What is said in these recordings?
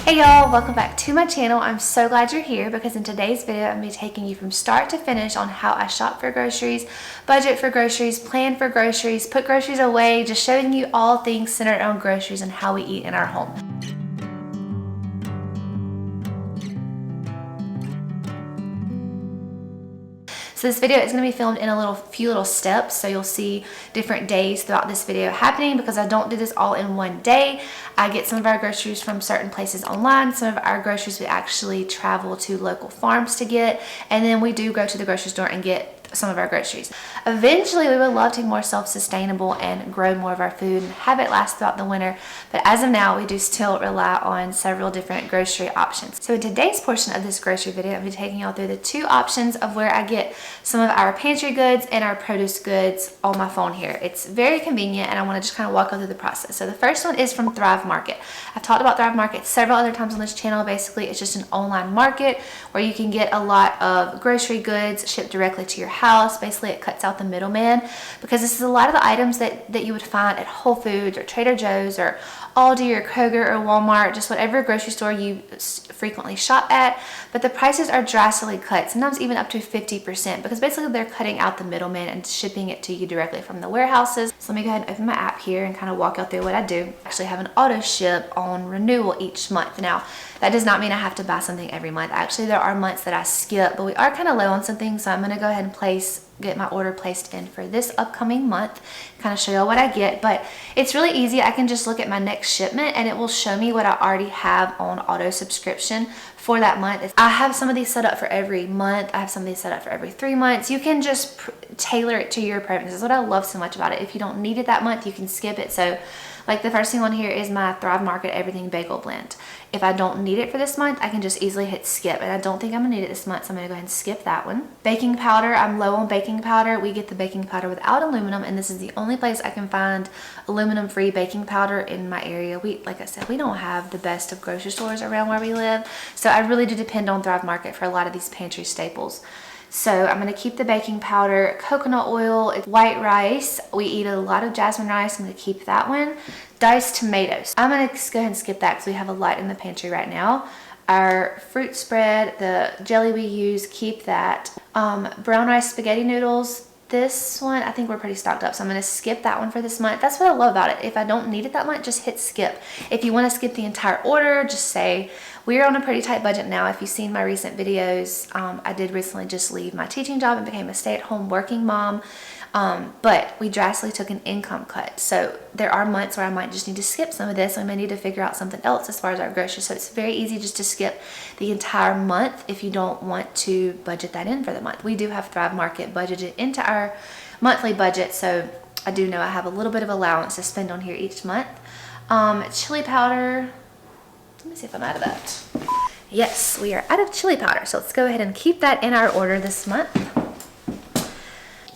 Hey y'all, welcome back to my channel. I'm so glad you're here because in today's video I'm going to be taking you from start to finish on how I shop for groceries, budget for groceries, plan for groceries, put groceries away, just showing you all things centered on groceries and how we eat in our home. So this video is going to be filmed in a few little steps, so you'll see different days throughout this video happening because I don't do this all in one day. I get some of our groceries from certain places online. Some of our groceries we actually travel to local farms to get, and then we do go to the grocery store and get some of our groceries. Eventually we would love to be more self-sustainable and grow more of our food and have it last throughout the winter, but as of now we do still rely on several different grocery options. So in today's portion of this grocery video, I'll be taking y'all through the two options of where I get some of our pantry goods and our produce goods on my phone here. It's very convenient and I want to just kind of walk you through the process. So the first one is from Thrive Market. I've talked about Thrive Market several other times on this channel. Basically it's just an online market where you can get a lot of grocery goods shipped directly to your house. Basically it cuts out the middleman, because this is a lot of the items that you would find at Whole Foods or Trader Joe's or Aldi or Kroger or Walmart, just whatever grocery store you frequently shop at, but the prices are drastically cut, sometimes even up to 50%, because basically they're cutting out the middleman and shipping it to you directly from the warehouses. So let me go ahead and open my app here and kind of walk you through what I do. I actually have an auto ship on renewal each month. Now that does not mean I have to buy something every month. Actually there are months that I skip, but we are kind of low on some things, so I'm going to go ahead and get my order placed in for this upcoming month, kind of show you what I get. But it's really easy. I can just look at my next shipment and it will show me what I already have on auto subscription for that month. I have some of these set up for every month. I have some of these set up for every 3 months. You can just tailor it to your preferences. That's what I love so much about it. If you don't need it that month, you can skip it. So like the first thing on here is my Thrive Market Everything Bagel Blend. If I don't need it for this month, I can just easily hit skip, and I don't think I'm gonna need it this month, so I'm gonna go ahead and skip that one. Baking powder, I'm low on baking powder. We get the baking powder without aluminum, and this is the only place I can find aluminum-free baking powder in my area. Like I said, we don't have the best of grocery stores around where we live, so I really do depend on Thrive Market for a lot of these pantry staples. So I'm going to keep the baking powder. Coconut oil, white rice. We eat a lot of jasmine rice. I'm going to keep that one. Diced tomatoes. I'm going to go ahead and skip that because we have a lot in the pantry right now. Our fruit spread, the jelly we use, keep that. Brown rice spaghetti noodles. This one, I think we're pretty stocked up, so I'm going to skip that one for this month. That's what I love about it. If I don't need it that month, just hit skip. If you want to skip the entire order, just say, we're on a pretty tight budget now. If you've seen my recent videos, I did recently just leave my teaching job and became a stay-at-home working mom. But we drastically took an income cut. So there are months where I might just need to skip some of this. I may need to figure out something else as far as our groceries. So it's very easy just to skip the entire month if you don't want to budget that in for the month. We do have Thrive Market budgeted into our monthly budget. So I do know I have a little bit of allowance to spend on here each month. Chili powder. Let me see if I'm out of that. Yes, we are out of chili powder. So let's go ahead and keep that in our order this month.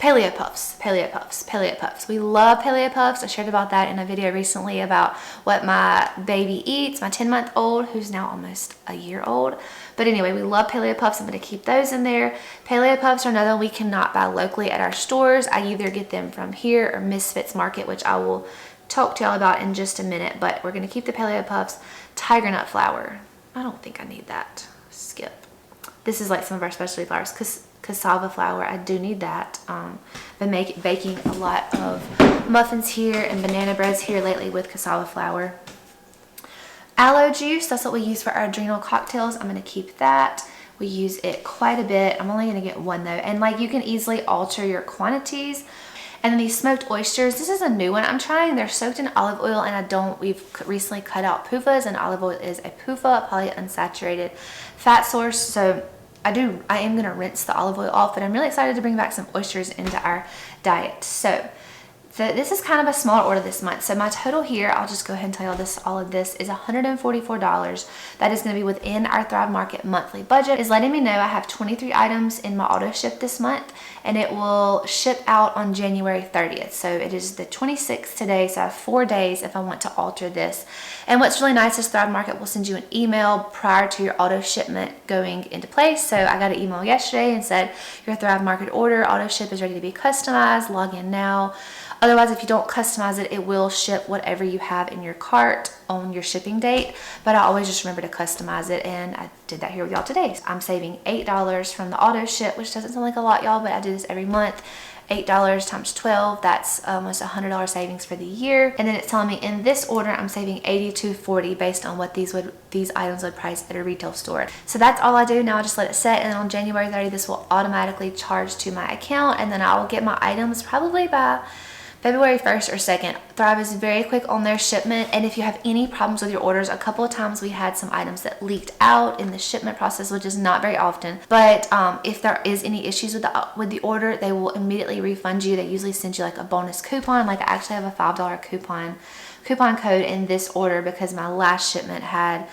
Paleo Puffs, Paleo Puffs, Paleo Puffs. We love Paleo Puffs. I shared about that in a video recently about what my baby eats, my 10-month-old, who's now almost a year old. But anyway, we love Paleo Puffs. I'm going to keep those in there. Paleo Puffs are another one we cannot buy locally at our stores. I either get them from here or Misfits Market, which I will talk to y'all about in just a minute. But we're going to keep the Paleo Puffs. Tiger nut flour. I don't think I need that. Skip. This is like some of our specialty flours. Cassava flour, I do need that. Been baking a lot of muffins here and banana breads here lately with cassava flour. Aloe juice, that's what we use for our adrenal cocktails. I'm going to keep that. We use it quite a bit. I'm only going to get one though, and like you can easily alter your quantities. And then these smoked oysters, this is a new one I'm trying. They're soaked in olive oil, and we've recently cut out PUFAs, and olive oil is a PUFA, polyunsaturated fat source. So I am going to rinse the olive oil off, but I'm really excited to bring back some oysters into our diet. So this is kind of a small order this month. So my total here, I'll just go ahead and tell you all of this is $144. That is going to be within our Thrive Market monthly budget. Is letting me know I have 23 items in my auto ship this month, and it will ship out on January 30th. So it is the 26th today, so I have 4 days if I want to alter this. And what's really nice is Thrive Market will send you an email prior to your auto shipment going into place. So I got an email yesterday and said your Thrive Market order auto ship is ready to be customized. Log in now. Otherwise, if you don't customize it, it will ship whatever you have in your cart on your shipping date. But I always just remember to customize it, and I did that here with y'all today. So I'm saving $8 from the auto ship, which doesn't sound like a lot, y'all, but I do this every month. $8 times 12, that's almost $100 savings for the year. And then it's telling me in this order I'm saving $82.40 based on what these items would price at a retail store. So that's all I do. Now I just let it set, and then on January 30th this will automatically charge to my account, and then I will get my items probably by February 1st or 2nd. Thrive is very quick on their shipment, and if you have any problems with your orders, a couple of times we had some items that leaked out in the shipment process, which is not very often, but if there is any issues with the order, they will immediately refund you. They usually send you like a bonus coupon. Like I actually have a $5 coupon code in this order because my last shipment had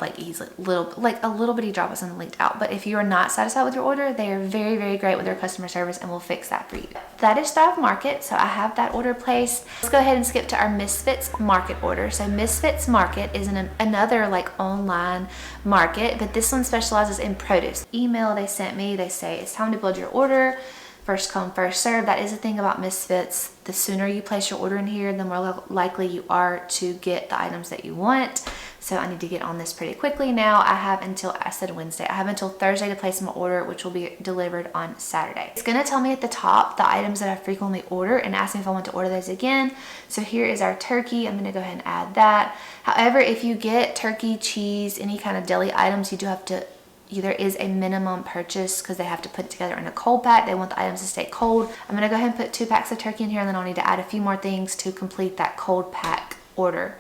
like a little bitty drop of something leaked out. But if you are not satisfied with your order, they are very, very great with their customer service and will fix that for you. That is Thrive Market, so I have that order placed. Let's go ahead and skip to our Misfits Market order. So Misfits Market is another like online market, but this one specializes in produce. Email they sent me, they say it's time to build your order. First come, first serve. That is the thing about Misfits. The sooner you place your order in here, the more likely you are to get the items that you want. So I need to get on this pretty quickly now. I have until Thursday to place my order, which will be delivered on Saturday. It's gonna tell me at the top the items that I frequently order and ask me if I want to order those again. So here is our turkey. I'm gonna go ahead and add that. However, if you get turkey, cheese, any kind of deli items, you do have to there is a minimum purchase because they have to put it together in a cold pack. They want the items to stay cold. I'm gonna go ahead and put 2 packs of turkey in here, and then I'll need to add a few more things to complete that cold pack order.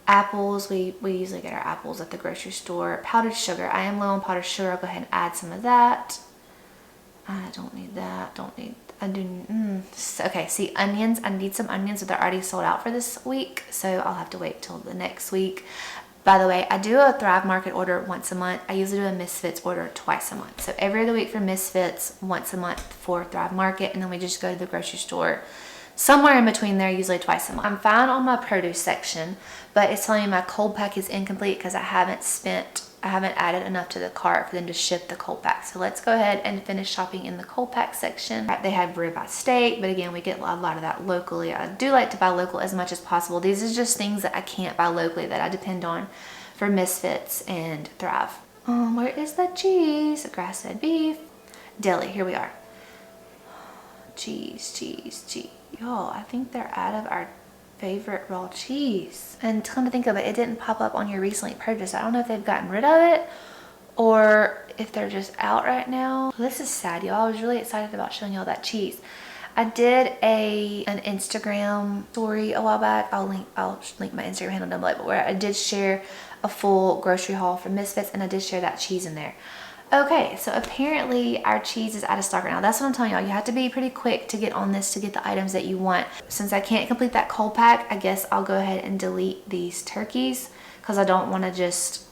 Apples, we usually get our apples at the grocery store. Powdered sugar, I am low on powdered sugar. I'll go ahead and add some of that. I don't need that, okay, see, onions, I need some onions, but they're already sold out for this week, so I'll have to wait till the next week. By the way, I do a Thrive Market order once a month. I usually do a Misfits order twice a month. So every other week for Misfits, once a month for Thrive Market, and then we just go to the grocery store somewhere in between there, usually twice a month. I'm fine on my produce section, but it's telling me my cold pack is incomplete because I haven't added enough to the cart for them to ship the cold pack. So let's go ahead and finish shopping in the cold pack section. They have ribeye steak, but again, we get a lot of that locally. I do like to buy local as much as possible. These are just things that I can't buy locally that I depend on for Misfits and Thrive. Where is the cheese? Grass-fed beef. Deli, here we are. Cheese. Y'all, I think they're out of our favorite raw cheese. And come to think of it, it didn't pop up on your recently purchased. I don't know if they've gotten rid of it or if they're just out right now. This is sad, y'all. I was really excited about showing y'all that cheese. I did an Instagram story a while back. I'll link my Instagram handle down below, but where I did share a full grocery haul from Misfits, and I did share that cheese in there. Okay, so apparently our cheese is out of stock right now. That's what I'm telling y'all. You have to be pretty quick to get on this to get the items that you want. Since I can't complete that cold pack, I guess I'll go ahead and delete these turkeys because I don't want to just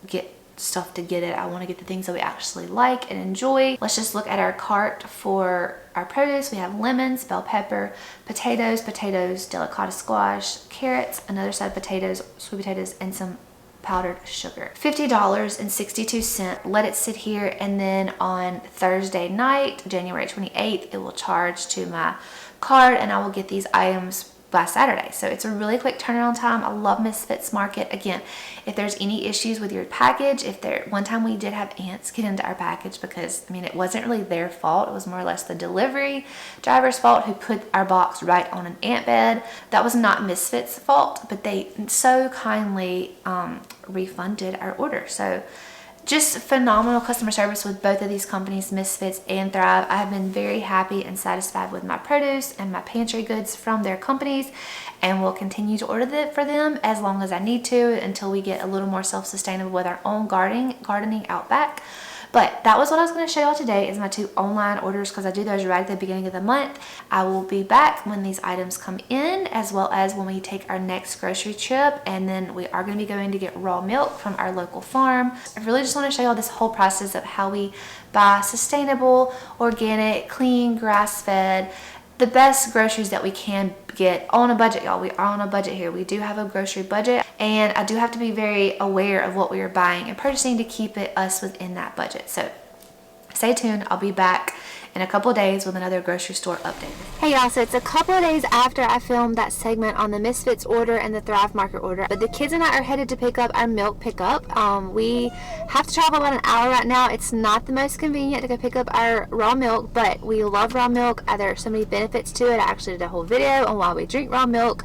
get stuff to get it. I want to get the things that we actually like and enjoy. Let's just look at our cart for our produce. We have lemons, bell pepper, potatoes, delicata squash, carrots, another side of potatoes, sweet potatoes, and some powdered sugar. $50.62. Let it sit here, and then on Thursday night, January 28th, it will charge to my card, and I will get these items by Saturday. So it's a really quick turnaround time. I love Misfits Market. Again, if there's any issues with your package, one time we did have ants get into our package because, I mean, it wasn't really their fault. It was more or less the delivery driver's fault who put our box right on an ant bed. That was not Misfits' fault, but they so kindly refunded our order. So just phenomenal customer service with both of these companies, Misfits and Thrive. I have been very happy and satisfied with my produce and my pantry goods from their companies, and will continue to order for them as long as I need to until we get a little more self-sustainable with our own gardening out back. But that was what I was going to show y'all today, is my 2 online orders, because I do those right at the beginning of the month. I will be back when these items come in, as well as when we take our next grocery trip, and then we are going to be going to get raw milk from our local farm. I really just want to show y'all this whole process of how we buy sustainable, organic, clean, grass-fed, the best groceries that we can get on a budget, y'all. We are on a budget here. We do have a grocery budget, and I do have to be very aware of what we are buying and purchasing to keep us within that budget. So stay tuned. I'll be back in a couple of days with another grocery store update. Hey y'all, so it's a couple of days after I filmed that segment on the Misfits order and the Thrive Market order, but the kids and I are headed to pick up our milk pickup. We have to travel about an hour right now. It's not the most convenient to go pick up our raw milk, but we love raw milk. There are so many benefits to it. I actually did a whole video on why we drink raw milk,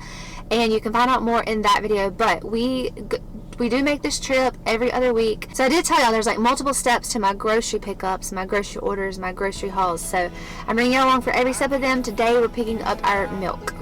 and you can find out more in that video. But we do make this trip every other week. So I did tell y'all there's like multiple steps to my grocery pickups, my grocery orders, my grocery hauls. So I'm bringing you along for every step of them. Today we're picking up our milk.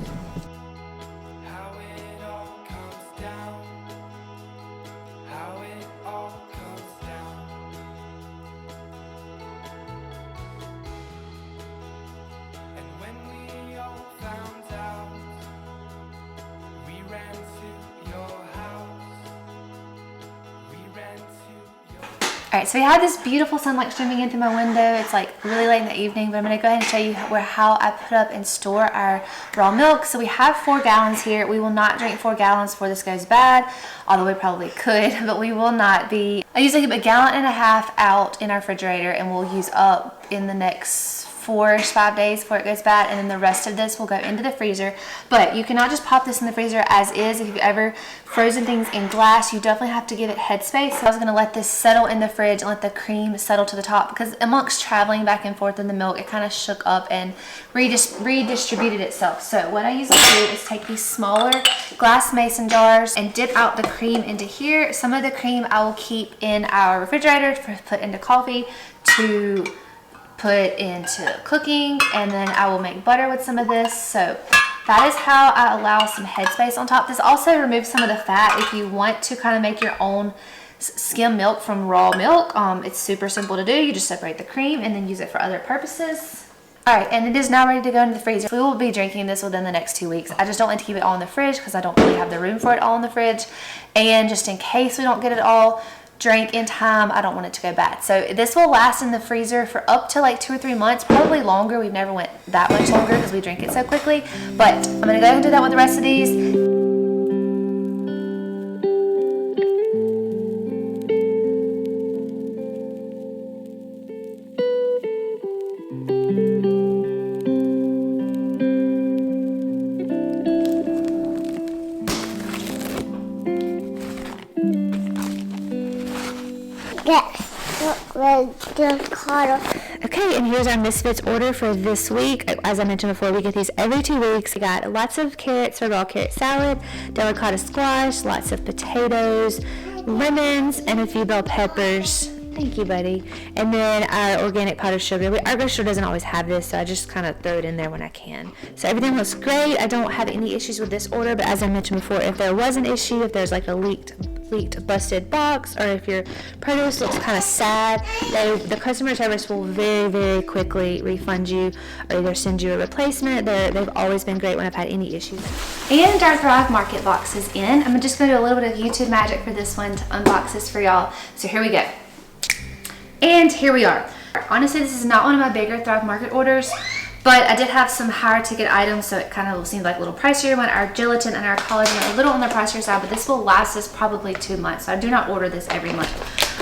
Alright, so we have this beautiful sunlight streaming in through my window. It's like really late in the evening, but I'm going to go ahead and show you how I put up and store our raw milk. So we have 4 gallons here. We will not drink 4 gallons before this goes bad, although we probably could, but we will not be. I usually keep 1.5 gallons out in our refrigerator, and we'll use up in the next 4-5 days before it goes bad, and then the rest of this will go into the freezer. But you cannot just pop this in the freezer as is. If you've ever frozen things in glass, you definitely have to give it headspace. So I was going to let this settle in the fridge and let the cream settle to the top, because amongst traveling back and forth in the milk, it kind of shook up and redistributed itself. So what I usually do is take these smaller glass mason jars and dip out the cream into here. Some of the cream I will keep in our refrigerator to put into coffee, to put into cooking, and then I will make butter with some of this. So that is how I allow some headspace on top. This also removes some of the fat if you want to kind of make your own skim milk from raw milk. It's super simple to do. You just separate the cream and then use it for other purposes. Alright, and it is now ready to go into the freezer. We will be drinking this within the next 2 weeks. I just don't like to keep it all in the fridge because I don't really have the room for it all in the fridge. And just in case we don't get it all drank in time, I don't want it to go bad. So this will last in the freezer for up to like 2 or 3 months, probably longer. We've never went that much longer because we drink it so quickly. But I'm gonna go ahead and do that with the rest of these. Okay, and here's our Misfits order for this week. As I mentioned before, we get these every 2 weeks. We got lots of carrots for raw carrot salad, delicata squash, lots of potatoes, lemons, and a few bell peppers. Thank you, buddy. And then our organic powdered sugar. Our grocery store doesn't always have this, so I just kind of throw it in there when I can. So everything looks great. I don't have any issues with this order, but as I mentioned before, if there was an issue, if there's like a leaked busted box, or if your produce looks kind of sad, the customer service will very, very quickly refund you or either send you a replacement. They've always been great when I've had any issues. And our Thrive Market box is in. I'm just going to do a little bit of YouTube magic for this one to unbox this for y'all. So here we go. And here we are. Honestly, this is not one of my bigger Thrive Market orders, but I did have some higher ticket items, so it kind of seemed like a little pricier. When our gelatin and our collagen are a little on the pricier side, but this will last us probably 2 months. So I do not order this every month.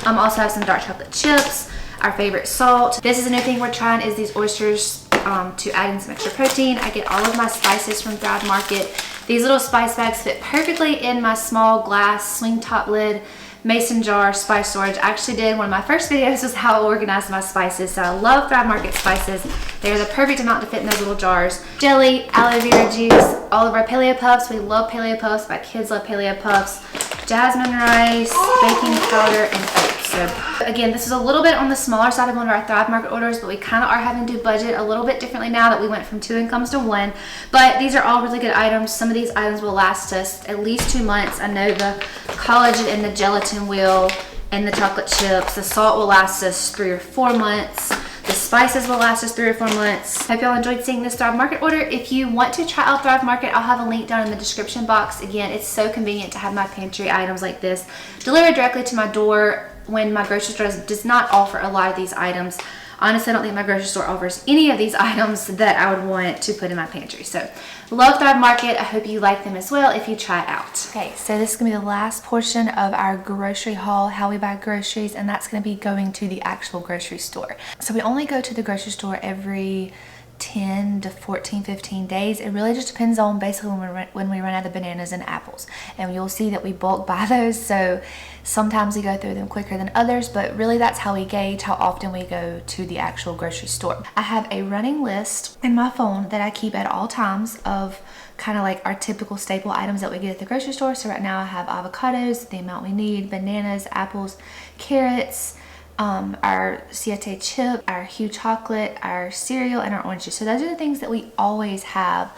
Also have some dark chocolate chips, our favorite salt. This is a new thing we're trying, is these oysters to add in some extra protein. I get all of my spices from Thrive Market. These little spice bags fit perfectly in my small glass swing top lid mason jar spice storage. I actually did one of my first videos was how I organized my spices. So I love Thrive Market spices. They're the perfect amount to fit in those little jars. Jelly, aloe vera juice, all of our paleo puffs. We love paleo puffs. My kids love paleo puffs. Jasmine rice, baking powder, and oats. So again, this is a little bit on the smaller side of one of our Thrive Market orders, but we kind of are having to budget a little bit differently now that we went from 2 incomes to 1. But these are all really good items. Some of these items will last us at least 2 months. I know the collagen and the gelatin will, and the chocolate chips. The salt will last us 3 or 4 months. The spices will last us 3 or 4 months. Hope y'all enjoyed seeing this Thrive Market order. If you want to try out Thrive Market, I'll have a link down in the description box. Again, it's so convenient to have my pantry items like this delivered directly to my door when my grocery store does not offer a lot of these items. Honestly, I don't think my grocery store offers any of these items that I would want to put in my pantry. So love Thrive Market. I hope you like them as well if you try it out. Okay, so this is gonna be the last portion of our grocery haul, how we buy groceries, and that's gonna be going to the actual grocery store. So we only go to the grocery store every 10 to 14, 15 days. It really just depends on basically when we run out of bananas and apples. And you'll see that we bulk buy those, so sometimes we go through them quicker than others, but really that's how we gauge how often we go to the actual grocery store. I have a running list in my phone that I keep at all times of kind of like our typical staple items that we get at the grocery store. So right now I have avocados, the amount we need, bananas, apples, carrots, our Siete chip, our Hue chocolate, our cereal, and our orange juice. So those are the things that we always have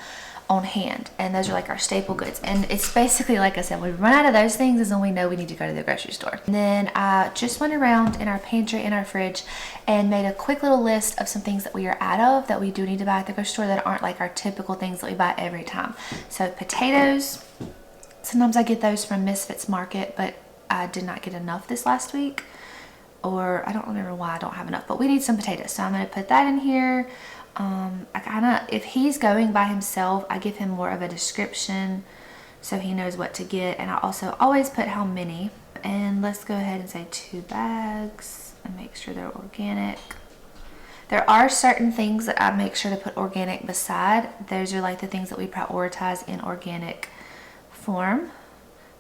on hand, and those are like our staple goods. And it's basically, like I said, when we run out of those things is when we know we need to go to the grocery store. And then I just went around in our pantry and our fridge and made a quick little list of some things that we are out of that we do need to buy at the grocery store that aren't like our typical things that we buy every time. So potatoes, sometimes I get those from Misfits Market, but I did not get enough this last week, or I don't remember why I don't have enough, but we need some potatoes, so I'm going to put that in here. If he's going by himself, I give him more of a description so he knows what to get, and I also always put how many. And let's go ahead and say 2 bags and make sure they're organic. There are certain things that I make sure to put organic beside. Those are like the things that we prioritize in organic form.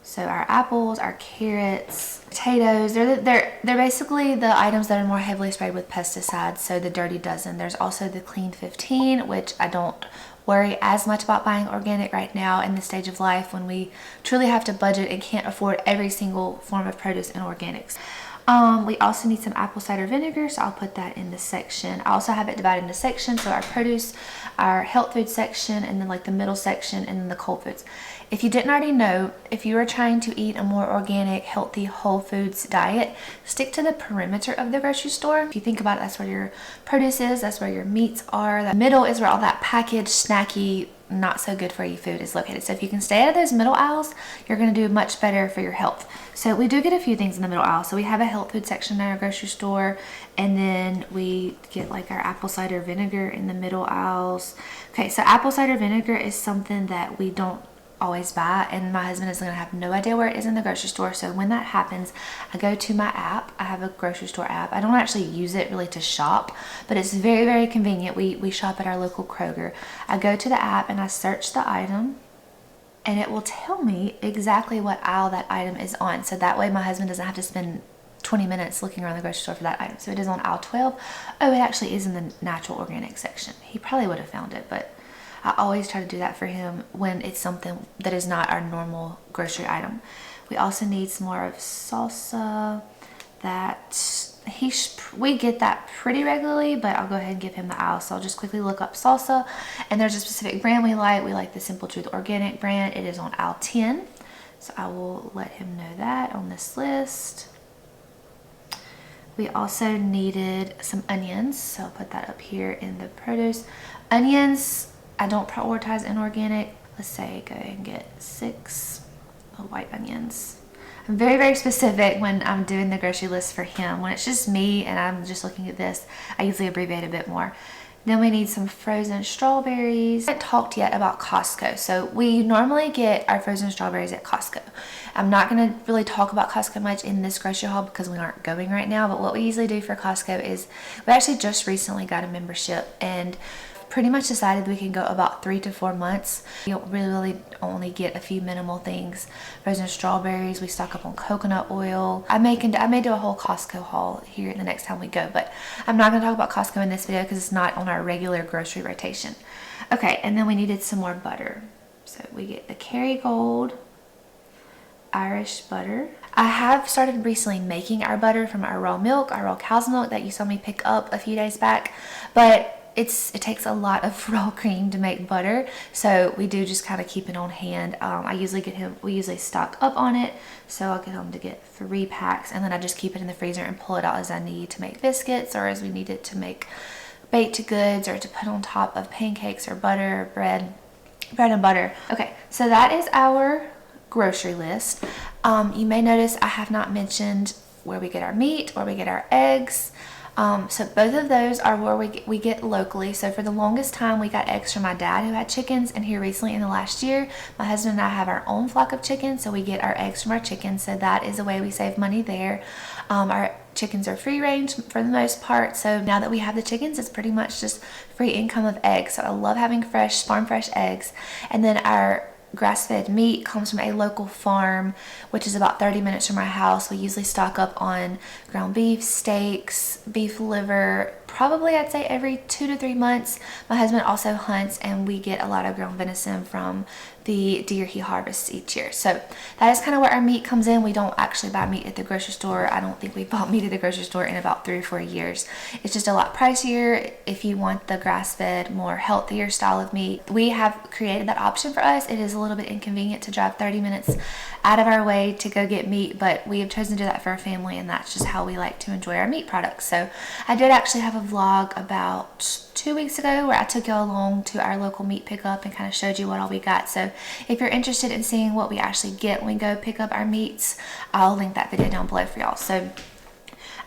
So our apples, our carrots, potatoes, they're basically the items that are more heavily sprayed with pesticides. So the Dirty Dozen. There's also the Clean 15, which I don't worry as much about buying organic right now in the stage of life when we truly have to budget and can't afford every single form of produce in organics. We also need some apple cider vinegar, so I'll put that in this section. I also have it divided into sections, so our produce, our health food section, and then like the middle section, and then the cold foods. If you didn't already know, if you are trying to eat a more organic, healthy, whole foods diet, stick to the perimeter of the grocery store. If you think about it, that's where your produce is, that's where your meats are. The middle is where all that packaged, snacky, not so good for you food is located. So if you can stay out of those middle aisles, you're going to do much better for your health. So we do get a few things in the middle aisle. So we have a health food section in our grocery store, and then we get like our apple cider vinegar in the middle aisles. Okay, so apple cider vinegar is something that we don't always buy, and my husband is going to have no idea where it is in the grocery store. So when that happens, I go to my app. I have a grocery store app. I don't actually use it really to shop, but it's very, very convenient. We shop at our local Kroger. I go to the app and I search the item, and it will tell me exactly what aisle that item is on. So that way my husband doesn't have to spend 20 minutes looking around the grocery store for that item. So it is on aisle 12. Oh, it actually is in the natural organic section. He probably would have found it, but I always try to do that for him when it's something that is not our normal grocery item. We also need some more of salsa. We get that pretty regularly, but I'll go ahead and give him the aisle. So I'll just quickly look up salsa, and there's a specific brand we like. We like the Simple Truth Organic brand. It is on aisle 10. So I will let him know that on this list. We also needed some onions, so I'll put that up here in the produce. Onions, I don't prioritize inorganic. Let's say go ahead and get 6 white onions. I'm very, very specific when I'm doing the grocery list for him. When it's just me and I'm just looking at this, I usually abbreviate a bit more. Then we need some frozen strawberries. I haven't talked yet about Costco. So we normally get our frozen strawberries at Costco. I'm not going to really talk about Costco much in this grocery haul because we aren't going right now. But what we usually do for Costco is we actually just recently got a membership, and pretty much decided we can go about 3 to 4 months. You don't really only get a few minimal things. Frozen strawberries, we stock up on coconut oil. I may do a whole Costco haul here the next time we go, but I'm not going to talk about Costco in this video because it's not on our regular grocery rotation. Okay, and then we needed some more butter. So we get the Kerrygold Irish butter. I have started recently making our butter from our raw milk, our raw cow's milk that you saw me pick up a few days back, but it takes a lot of raw cream to make butter, so we do just kind of keep it on hand. We usually stock up on it, so I'll get him to get 3 packs, and then I just keep it in the freezer and pull it out as I need to make biscuits, or as we need it to make baked goods, or to put on top of pancakes or butter, or bread and butter. Okay, so that is our grocery list. You may notice I have not mentioned where we get our meat, where we get our eggs. So both of those are where we get locally. So for the longest time, we got eggs from my dad who had chickens, and here recently in the last year, my husband and I have our own flock of chickens, so we get our eggs from our chickens. So that is a way we save money there. Our chickens are free range for the most part, so now that we have the chickens, it's pretty much just free income of eggs. So I love having fresh, farm fresh eggs. And then our grass-fed meat comes from a local farm, which is about 30 minutes from our house. We usually stock up on ground beef, steaks, beef liver, probably I'd say every 2 to 3 months. My husband also hunts, and we get a lot of ground venison from the deer he harvests each year. So that is kind of where our meat comes in. We don't actually buy meat at the grocery store. I don't think we've bought meat at the grocery store in about 3 or 4 years. It's just a lot pricier if you want the grass-fed, more healthier style of meat. We have created that option for us. It is a little bit inconvenient to drive 30 minutes out of our way to go get meat, but we have chosen to do that for our family, and that's just how we like to enjoy our meat products. So I did actually have a vlog about 2 weeks ago where I took y'all along to our local meat pickup and kind of showed you what all we got. So if you're interested in seeing what we actually get when we go pick up our meats, I'll link that video down below for y'all. So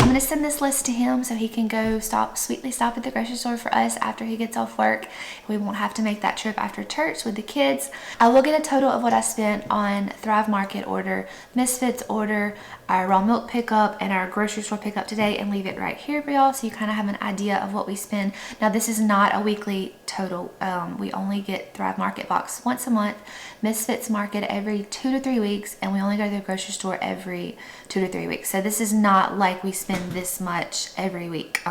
I'm going to send this list to him so he can go sweetly stop at the grocery store for us after he gets off work. We won't have to make that trip after church with the kids. I will get a total of what I spent on Thrive Market order, Misfits order, our raw milk pickup, and our grocery store pickup today, and leave it right here for y'all so you kind of have an idea of what we spend. Now this is not a weekly total. We only get Thrive Market box once a month, Misfits Market every 2 to 3 weeks, and we only go to the grocery store every 2 to 3 weeks. So this is not like we spend this much every week.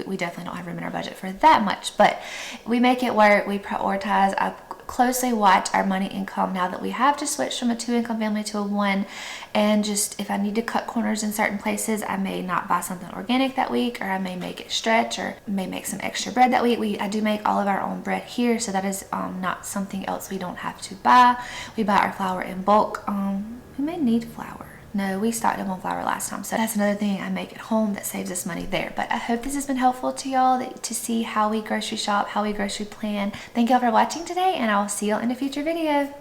We definitely don't have room in our budget for that much, but we make it work. We prioritize. I closely watch our money income now that we have just switched from a 2-income family to a 1, and just if I need to cut corners in certain places, I may not buy something organic that week, or I may make it stretch, or may make some extra bread that week. I do make all of our own bread here, so that is not something else we don't have to buy. We buy our flour in bulk. We may need flour. No, we stocked up on flour last time, so that's another thing I make at home that saves us money there. But I hope this has been helpful to y'all to see how we grocery shop, how we grocery plan. Thank y'all for watching today, and I'll see y'all in a future video.